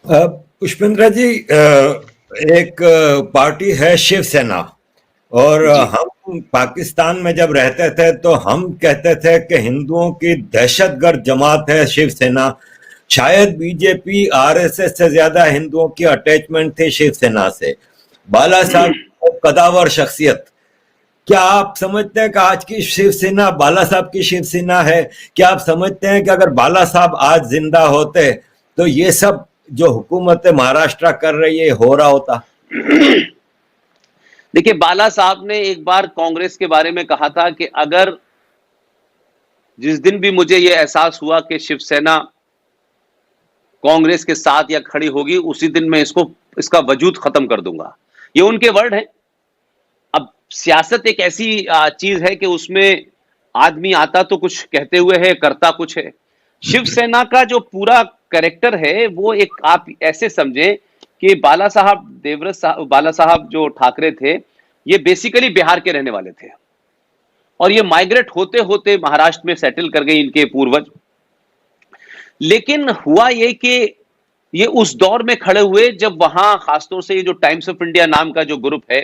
पुष्पेंद्र जी, एक पार्टी है शिवसेना। और जी। हम पाकिस्तान में जब रहते थे तो हम कहते थे कि हिंदुओं की दहशतगर्द जमात है शिवसेना। शायद बीजेपी आरएसएस से ज्यादा हिंदुओं की अटैचमेंट थी शिवसेना से। बाला साहब कदावर शख्सियत। क्या आप समझते हैं कि आज की शिवसेना बाला साहब की शिवसेना है? क्या आप समझते हैं कि अगर बाला साहब आज जिंदा होते तो ये सब जो हुकूमत महाराष्ट्र कर रही है हो रहा होता? देखिए, बाला साहब ने एक बार कांग्रेस के बारे में कहा था कि अगर जिस दिन भी मुझे यह एहसास हुआ कि शिवसेना कांग्रेस के साथ या खड़ी होगी, उसी दिन मैं इसका वजूद खत्म कर दूंगा। ये उनके वर्ड हैं। अब सियासत एक ऐसी चीज है कि उसमें आदमी आता तो कुछ कहते हुए है, करता कुछ है। शिवसेना का जो पूरा कैरेक्टर है वो एक आप ऐसे समझें कि बाला साहब जो ठाकरे थे, ये बेसिकली बिहार के रहने वाले थे और ये माइग्रेट होते होते महाराष्ट्र में सेटल कर गए इनके पूर्वज। लेकिन हुआ ये कि ये उस दौर में खड़े हुए जब वहां खासतौर से ये जो टाइम्स ऑफ इंडिया नाम का जो ग्रुप है,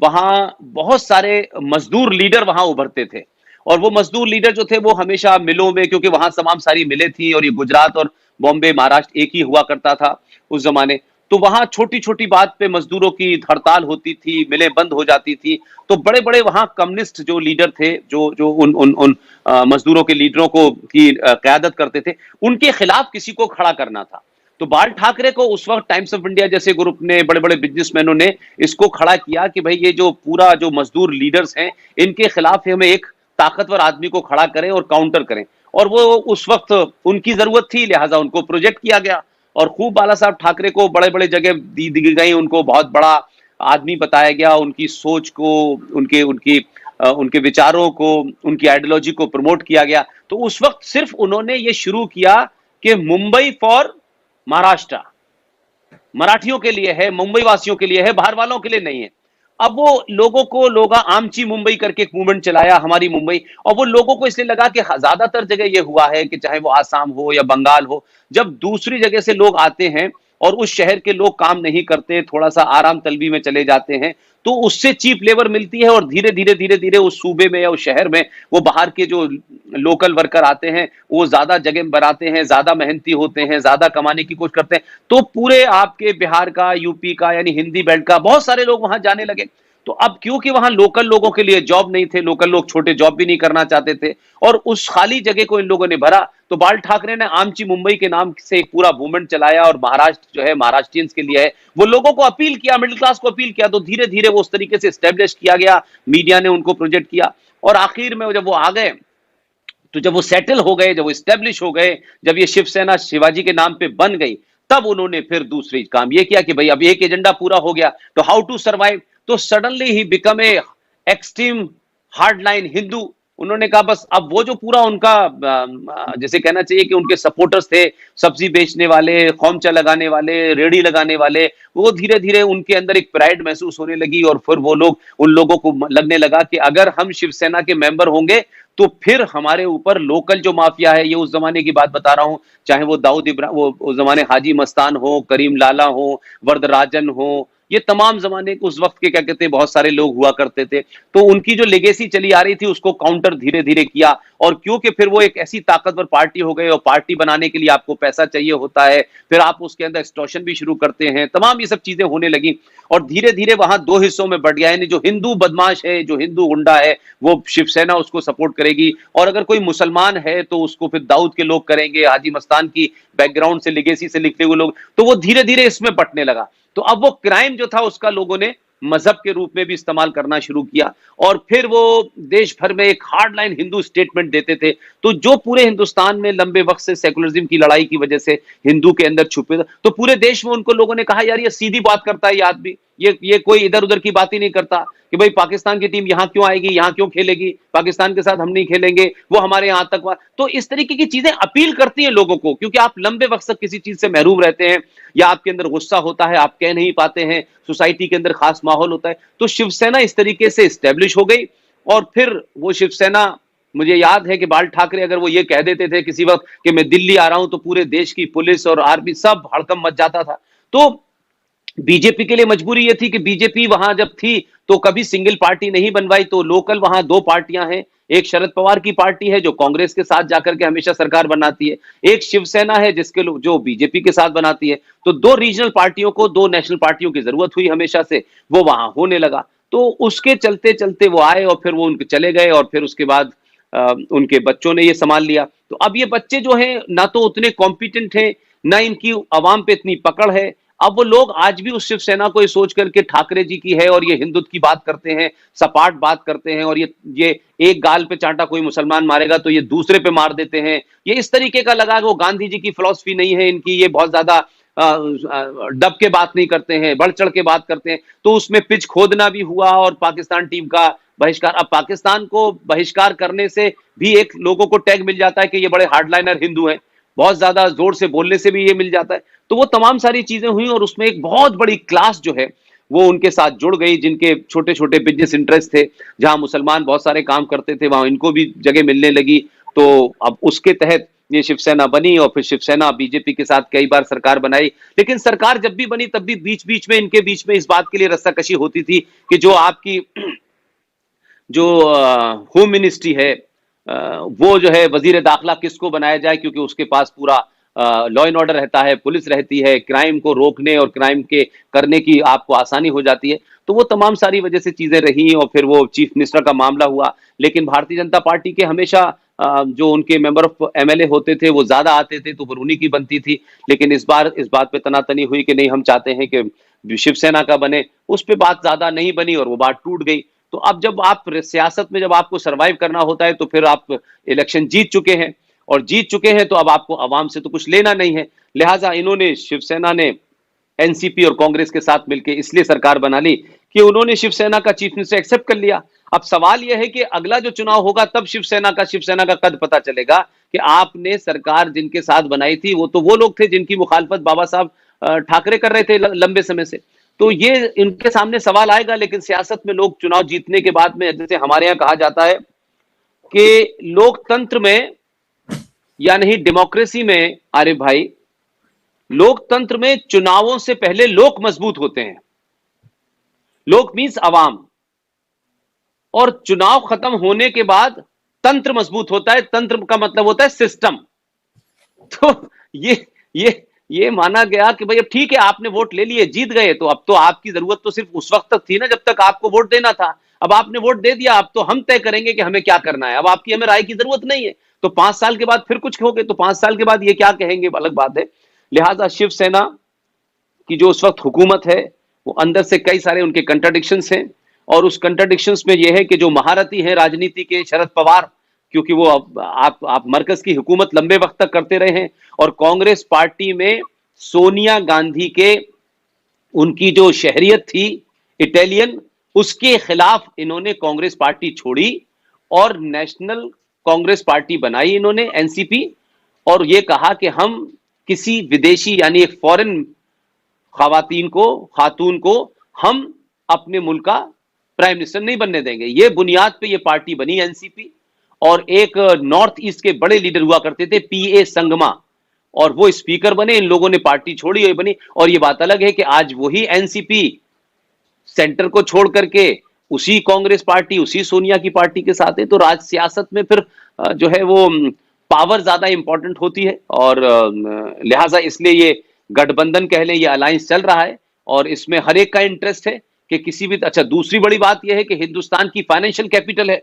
वहां बहुत सारे मजदूर लीडर वहां उभरते थे। और वो मजदूर लीडर जो थे वो हमेशा मिलों में, क्योंकि वहां तमाम सारी मिलें थी और ये गुजरात और बॉम्बे महाराष्ट्र एक ही हुआ करता था उस जमाने। तो वहां छोटी छोटी बात पे मजदूरों की हड़ताल होती थी, मिलें बंद हो जाती थी। तो बड़े बड़े वहां कम्युनिस्ट जो लीडर थे, जो जो उन उन उन मजदूरों के लीडरों को की क्यादत करते थे, उनके खिलाफ किसी को खड़ा करना था। तो बाल ठाकरे को उस वक्त टाइम्स ऑफ इंडिया जैसे ग्रुप ने, बड़े बड़े बिजनेसमैनों ने इसको खड़ा किया कि भाई ये जो पूरा जो मजदूर लीडर्स हैं, इनके खिलाफ हमें एक ताकतवर आदमी को खड़ा करें और काउंटर करें। और वो उस वक्त उनकी जरूरत थी, लिहाजा उनको प्रोजेक्ट किया गया और खूब बाला साहब ठाकरे को बड़े बड़े जगह दी गई, उनको बहुत बड़ा आदमी बताया गया, उनकी सोच को, उनके उनकी उनके विचारों को, उनकी आइडियोलॉजी को प्रमोट किया गया। तो उस वक्त सिर्फ उन्होंने ये शुरू किया कि मुंबई फॉर महाराष्ट्र, मराठियों के लिए है, मुंबई वासियों के लिए है, बाहर वालों के लिए नहीं है। अब वो लोग आमची मुंबई करके एक मूवमेंट चलाया, हमारी मुंबई। और वो लोगों को इसलिए लगा कि ज्यादातर जगह ये हुआ है कि चाहे वो आसाम हो या बंगाल हो, जब दूसरी जगह से लोग आते हैं और उस शहर के लोग काम नहीं करते, थोड़ा सा आराम तलबी में चले जाते हैं, तो उससे चीप लेबर मिलती है और धीरे धीरे उस सूबे में या उस शहर में वो बाहर के जो लोकल वर्कर आते हैं वो ज्यादा जगह बनाते हैं, ज्यादा मेहनती होते हैं, ज्यादा कमाने की कोशिश करते हैं। तो पूरे आपके बिहार का, यूपी का, यानी हिंदी बेल्ट का बहुत सारे लोग वहां जाने लगे। तो अब क्योंकि वहां लोकल लोगों के लिए जॉब नहीं थे, लोकल लोग छोटे जॉब भी नहीं करना चाहते थे और उस खाली जगह को इन लोगों ने भरा। तो बाल ठाकरे ने आमची मुंबई के नाम से एक पूरा मूवमेंट चलाया और महाराष्ट्र जो है महाराष्ट्रियंस के लिए है, वो लोगों को अपील किया, मिडिल क्लास को अपील किया। तो धीरे धीरे वो उस तरीके से स्टेब्लिश किया गया, मीडिया ने उनको प्रोजेक्ट किया और आखिर में जब वो आ गए, तो जब वो सेटल हो गए, जब वो स्टेब्लिश हो गए, जब ये शिवसेना शिवाजी के नाम पे बन गई, तब उन्होंने फिर दूसरी काम ये किया कि भाई अब एक एजेंडा पूरा हो गया, तो हाउ टू सर्वाइव। तो suddenly he become a extreme hardline Hindu. उन्होंने कहा बस अब वो जो पूरा उनका जैसे कहना चाहिए कि उनके सपोर्टर्स थे, सब्जी बेचने वाले, खोमचा लगाने वाले, रेड़ी लगाने वाले, वो धीरे धीरे उनके अंदर एक प्राइड महसूस होने लगी और फिर वो लोग, उन लोगों को लगने लगा कि अगर हम शिवसेना के मेंबर होंगे तो फिर हमारे ऊपर लोकल जो माफिया है, ये उस जमाने की बात बता रहा हूं, चाहे वो दाऊद इब्राहिम, वो उस जमाने हाजी मस्तान हो, करीम लाला हो, वरदराजन हो, ये तमाम जमाने उस वक्त के क्या कहते हैं बहुत सारे लोग हुआ करते थे। तो उनकी जो लेगेसी चली आ रही थी उसको काउंटर धीरे धीरे किया। और क्योंकि फिर वो एक ऐसी ताकतवर पार्टी हो गई और पार्टी बनाने के लिए आपको पैसा चाहिए होता है, फिर आप उसके अंदर एक्सटॉर्शन भी शुरू करते हैं, तमाम ये सब चीजें होने लगी और धीरे धीरे वहां दो हिस्सों में बढ़ गया। यानी जो हिंदू बदमाश है, जो हिंदू गुंडा है, वो शिवसेना उसको सपोर्ट करेगी और अगर कोई मुसलमान है तो उसको फिर दाऊद के लोग करेंगे, हाजी मस्तान की बैकग्राउंड से, लेगेसी से लिखते हुए लोग। तो वो धीरे धीरे इसमें बंटने लगा। तो अब वो क्राइम जो था उसका लोगों ने मजहब के रूप में भी इस्तेमाल करना शुरू किया और फिर वो देश भर में एक हार्ड लाइन हिंदू स्टेटमेंट देते थे। तो जो पूरे हिंदुस्तान में लंबे वक्त से सेकुलरिज्म की लड़ाई की वजह से हिंदू के अंदर छुपे, तो पूरे देश में उनको लोगों ने कहा यार ये सीधी बात करता है ये आदमी, ये कोई इधर उधर की बात ही नहीं करता कि भाई पाकिस्तान की टीम यहां क्यों आएगी, यहां क्यों खेलेगी, पाकिस्तान के साथ हम नहीं खेलेंगे, वो हमारे यहां आतंकवाद। तो इस तरीके की चीजें अपील करती हैं लोगों को, क्योंकि आप लंबे वक्त तक किसी चीज से महरूम रहते हैं या आपके अंदर गुस्सा होता है, आप कह नहीं पाते हैं, सोसाइटी के अंदर खास माहौल होता है। तो शिवसेना इस तरीके से स्टैब्लिश हो गई और फिर वो शिवसेना मुझे याद है कि बाल ठाकरे अगर वो ये कह देते थे किसी वक्त कि मैं दिल्ली आ रहा हूं, तो पूरे देश की पुलिस और आर्मी सब हड़कंप मच जाता था। तो बीजेपी के लिए मजबूरी ये थी कि बीजेपी वहां जब थी तो कभी सिंगल पार्टी नहीं बनवाई, तो लोकल वहां दो पार्टियां हैं। एक शरद पवार की पार्टी है जो कांग्रेस के साथ जाकर के हमेशा सरकार बनाती है, एक शिवसेना है जिसके लोग जो बीजेपी के साथ बनाती है। तो दो रीजनल पार्टियों को, दो नेशनल पार्टियों की जरूरत हुई हमेशा से, वो वहां होने लगा। तो उसके चलते चलते वो आए और फिर वो उनके चले गए, और फिर उसके बाद उनके बच्चों ने ये संभाल लिया। तो अब ये बच्चे जो हैं ना तो उतने कॉम्पिटेंट हैं, ना इनकी आवाम पे इतनी पकड़ है। अब वो लोग आज भी उस शिवसेना को ये सोच करके ठाकरे जी की है और ये हिंदुत्व की बात करते हैं, सपाट बात करते हैं, और ये एक गाल पे चांटा कोई मुसलमान मारेगा तो ये दूसरे पे मार देते हैं। ये इस तरीके का लगा कि वो गांधी जी की फिलॉसफी नहीं है इनकी, ये बहुत ज्यादा दब के बात नहीं करते हैं, बढ़ चढ़ के बात करते हैं। तो उसमें पिच खोदना भी हुआ और पाकिस्तान टीम का बहिष्कार। अब पाकिस्तान को बहिष्कार करने से भी एक लोगों को टैग मिल जाता है कि ये बड़े हार्डलाइनर हिंदू हैं, बहुत ज्यादा जोर से बोलने से भी ये मिल जाता है। तो वो तमाम सारी चीजें हुई और उसमें एक बहुत बड़ी क्लास जो है वो उनके साथ जुड़ गई, जिनके छोटे छोटे बिजनेस इंटरेस्ट थे, जहां मुसलमान बहुत सारे काम करते थे वहां इनको भी जगह मिलने लगी। तो अब उसके तहत ये शिवसेना बनी और फिर शिवसेना बीजेपी के साथ कई बार सरकार बनाई। लेकिन सरकार जब भी बनी तब भी बीच बीच में इनके बीच में इस बात के लिए रस्साकशी होती थी कि जो आपकी जो होम मिनिस्ट्री है, वो जो है वजीर दाखिला किसको बनाया जाए, क्योंकि उसके पास पूरा लॉ एंड ऑर्डर रहता है, पुलिस रहती है, क्राइम को रोकने और क्राइम के करने की आपको आसानी हो जाती है। तो वो तमाम सारी वजह से चीजें रही और फिर वो चीफ मिनिस्टर का मामला हुआ। लेकिन भारतीय जनता पार्टी के हमेशा जो उनके मेंबर ऑफ एमएलए होते थे वो ज्यादा आते थे तो फिर उन्हीं की बनती थी। लेकिन इस बार इस बात पे तनातनी हुई कि नहीं, हम चाहते हैं कि शिवसेना का बने, उस पर बात ज्यादा नहीं बनी और वो बात टूट गई। तो अब जब आप सियासत में जब आपको सरवाइव करना होता है तो फिर आप इलेक्शन जीत चुके हैं, और जीत चुके हैं तो अब आपको आवाम से तो कुछ लेना नहीं है। लिहाजा इन्होंने, शिवसेना ने एनसीपी और कांग्रेस के साथ मिलकर इसलिए सरकार बना ली कि उन्होंने शिवसेना का चीफ मिनिस्टर एक्सेप्ट कर लिया। अब सवाल यह है कि अगला जो चुनाव होगा तब शिवसेना का कद पता चलेगा कि आपने सरकार जिनके साथ बनाई थी वो तो वो लोग थे जिनकी मुखालफत बाबा साहब ठाकरे कर रहे थे लंबे समय से। तो ये इनके सामने सवाल आएगा। लेकिन सियासत में लोग चुनाव जीतने के बाद में, जैसे हमारे यहां कहा जाता है कि लोकतंत्र में या नहीं डेमोक्रेसी में, अरे भाई लोकतंत्र में चुनावों से पहले लोग मजबूत होते हैं। लोक मीन्स अवाम, और चुनाव खत्म होने के बाद तंत्र मजबूत होता है। तंत्र का मतलब होता है सिस्टम। तो ये माना गया कि भाई अब ठीक है, आपने वोट ले लिए, जीत गए, तो अब तो आपकी जरूरत तो सिर्फ उस वक्त तक थी ना जब तक आपको वोट देना था। अब आपने वोट दे दिया, अब तो हम तय करेंगे कि हमें क्या करना है, अब आपकी हमें राय की जरूरत नहीं है। तो 5 साल के बाद फिर कुछ हो गए तो 5 साल के बाद ये क्या कहेंगे, अलग बात है। लिहाजा शिवसेना की जो उस वक्त हुकूमत है वो अंदर से कई सारे उनके कंट्राडिक्शंस हैं, और उस कंट्राडिक्शंस में यह है कि जो महारथी हैं राजनीति के, शरद पवार, क्योंकि वो आप मरकज की हुकूमत लंबे वक्त तक करते रहे हैं, और कांग्रेस पार्टी में सोनिया गांधी के उनकी जो शहरियत थी इटालियन, उसके खिलाफ इन्होंने कांग्रेस पार्टी छोड़ी और नेशनल कांग्रेस पार्टी बनाई इन्होंने, एनसीपी। और ये कहा कि हम किसी विदेशी यानी एक फॉरेन खातून को हम अपने मुल्क का प्राइम मिनिस्टर नहीं बनने देंगे। ये बुनियाद पे ये पार्टी बनी एनसीपी। और एक नॉर्थ ईस्ट के बड़े लीडर हुआ करते थे पीए संगमा, और वो स्पीकर बने, इन लोगों ने पार्टी छोड़ी और बनी। और ये बात अलग है कि आज वही एनसीपी सेंटर को छोड़ करके उसी कांग्रेस पार्टी, उसी सोनिया की पार्टी के साथ है। तो राज सियासत में फिर जो है वो पावर ज्यादा इंपॉर्टेंट होती है, और लिहाजा इसलिए ये गठबंधन कह लें, ये अलायंस चल रहा है, और इसमें हर एक का इंटरेस्ट है कि किसी भी। अच्छा, दूसरी बड़ी बात यह है कि हिंदुस्तान की फाइनेंशियल कैपिटल है,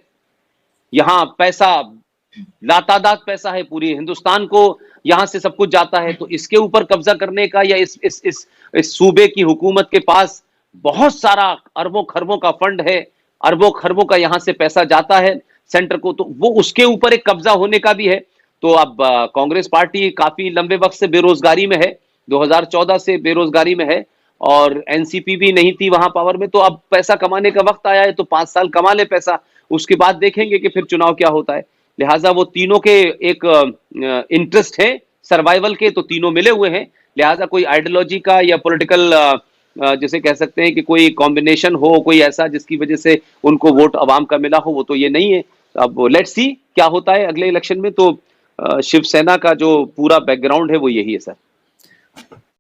यहां पैसा, लातादाद पैसा है, पूरी हिंदुस्तान को यहां से सब कुछ जाता है। तो इसके ऊपर कब्जा करने का, या इस सूबे की हुकूमत के पास बहुत सारा अरबों खरबों का फंड है, अरबों खरबों का यहां से पैसा जाता है सेंटर को, तो वो उसके ऊपर एक कब्जा होने का भी है। तो अब कांग्रेस पार्टी काफी लंबे वक्त से बेरोजगारी में है, 2014 से बेरोजगारी में है, और एनसीपी भी नहीं थी वहां पावर में। तो अब पैसा कमाने का वक्त आया है, तो 5 साल कमा ले पैसा, उसके बाद देखेंगे कि फिर चुनाव क्या होता है। लिहाजा वो तीनों के एक इंटरेस्ट है सर्वाइवल के, तो तीनों मिले हुए हैं। लिहाजा कोई आइडियोलॉजी का या पॉलिटिकल जैसे कह सकते हैं कि कोई कॉम्बिनेशन हो, कोई ऐसा जिसकी वजह से उनको वोट अवाम का मिला हो, वो तो ये नहीं है। अब लेट्स सी क्या होता है अगले इलेक्शन में। तो शिवसेना का जो पूरा बैकग्राउंड है वो यही है सर।